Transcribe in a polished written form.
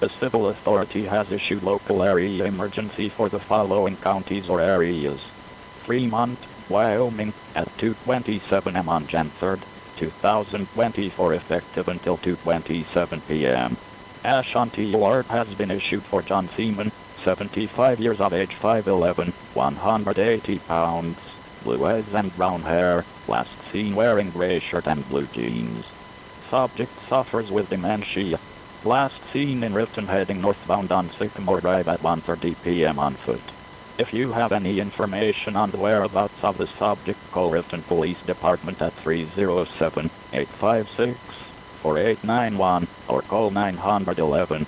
The civil authority has issued local area emergency for the following counties or areas. Fremont, Wyoming, at 2:27 am on Jan 3rd, 2024 effective until 2:27 p.m. Ashanti Alert has been issued for John Seaman, 75 years of age, 5'11", 180 pounds, blue eyes and brown hair, last seen wearing gray shirt and blue jeans. Subject suffers with dementia. Last seen in Riverton heading northbound on Sycamore Drive at 1:30 p.m. on foot. If you have any information on the whereabouts of the subject, call Riverton Police Department at 307-856-4891 or call 911.